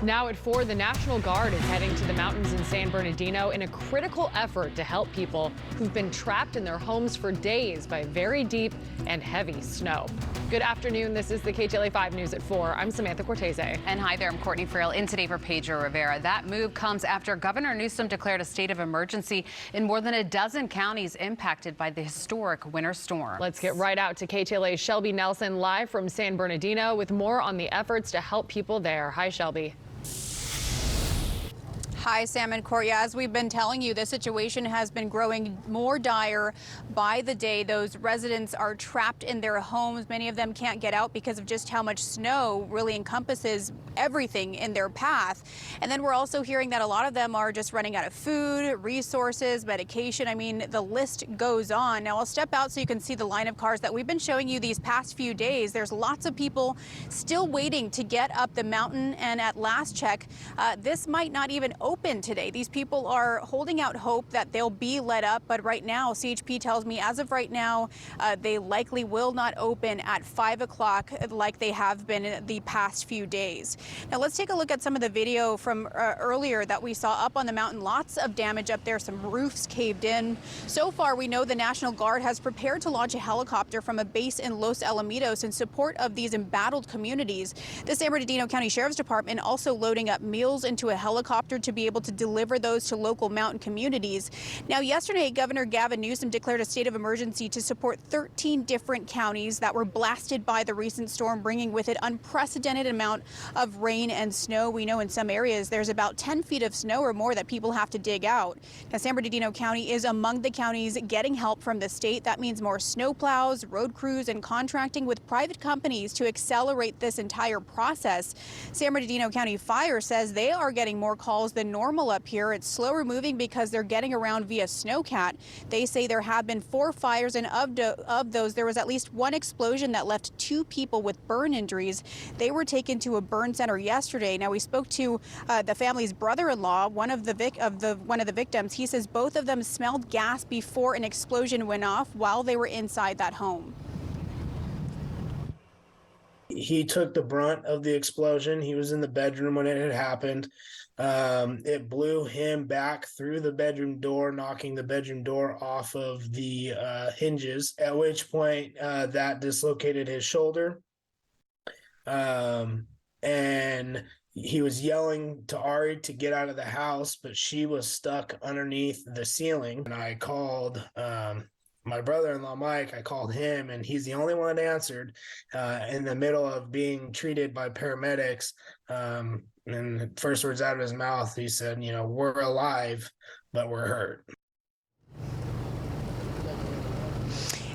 Now at 4, the National Guard is heading to the mountains in San Bernardino in a critical effort to help people who've been trapped in their homes for days by very deep and heavy snow. Good afternoon. This is the KTLA 5 News at 4. I'm Samantha Cortese. And hi there, I'm Courtney Farrell in today for Pedro Rivera. That move comes after Governor Newsom declared a state of emergency in more than a dozen counties impacted by the historic winter storm. Let's get right out to KTLA's Shelby Nelson live from San Bernardino with more on the efforts to help people there. Hi, Shelby. Hi, Sam and Court. Yeah, as we've been telling you, the situation has been growing more dire by the day. Those residents are trapped in their homes. Many of them can't get out because of just how much snow really encompasses everything in their path. And then we're also hearing that a lot of them are just running out of food, resources, medication. I mean, the list goes on. Now, I'll step out so you can see the line of cars that we've been showing you these past few days. There's lots of people still waiting to get up the mountain. And at last check, this might not even open today. These people are holding out hope that they'll be let up, but right now CHP tells me as of right now they likely will not open at 5 o'clock like they have been in the past few days. Now let's take a look at some of the video from earlier that we saw up on the mountain. Lots of damage up there, some roofs caved in. So far we know the National Guard has prepared to launch a helicopter from a base in Los Alamitos in support of these embattled communities. The San Bernardino County Sheriff's Department also loading up meals into a helicopter to be able to deliver those to local mountain communities. Now, yesterday, Governor Gavin Newsom declared a state of emergency to support 13 different counties that were blasted by the recent storm, bringing with it unprecedented amount of rain and snow. We know in some areas there's about 10 feet of snow or more that people have to dig out. Now, San Bernardino County is among the counties getting help from the state. That means more snow plows, road crews, and contracting with private companies to accelerate this entire process. San Bernardino County Fire says they are getting more calls than normal up here. It's slower moving because they're getting around via snowcat. They say there have been 4 fires, and of those there was at least 1 explosion that left 2 people with burn injuries. They were taken to a burn center yesterday. Now, we spoke to the family's brother-in-law, one of the victims. He says both of them smelled gas before an explosion went off while they were inside that home. He took the brunt of the explosion. He was in the bedroom when it had happened. It blew him back through the bedroom door, knocking the bedroom door off of the hinges, at which point that dislocated his shoulder. And he was yelling to Ari to get out of the house, but she was stuck underneath the ceiling. And I called my brother-in-law, Mike. I called him, and he's the only one that answered in the middle of being treated by paramedics. And the first words out of his mouth, he said, you know, we're alive, but we're hurt.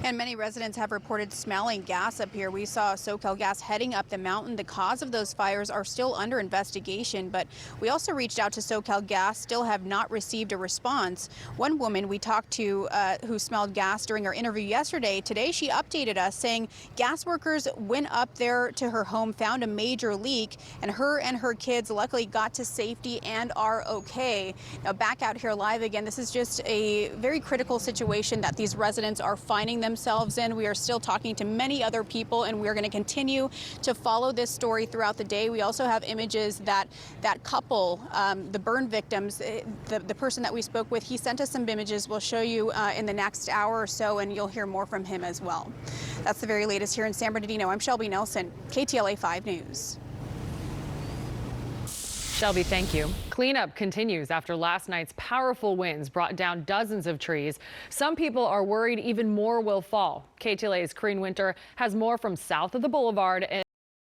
And many residents have reported smelling gas up here. We saw SoCal Gas heading up the mountain. The cause of those fires are still under investigation, but we also reached out to SoCal Gas, still have not received a response. One woman we talked to who smelled gas during our interview yesterday, today she updated us saying gas workers went up there to her home, found a major leak, and her kids luckily got to safety and are okay. Now back out here live again, this is just a very critical situation that these residents are finding themselves in. We are still talking to many other people, and we're going to continue to follow this story throughout the day. We also have images that couple, the burn victims, the person that we spoke with, he sent us some images. We'll show you in the next hour or so, and you'll hear more from him as well. That's the very latest here in San Bernardino. I'm Shelby Nelson, KTLA 5 News. Shelby, thank you. Cleanup continues after last night's powerful winds brought down dozens of trees. Some people are worried even more will fall. KTLA's Corinne Winter has more from south of the boulevard.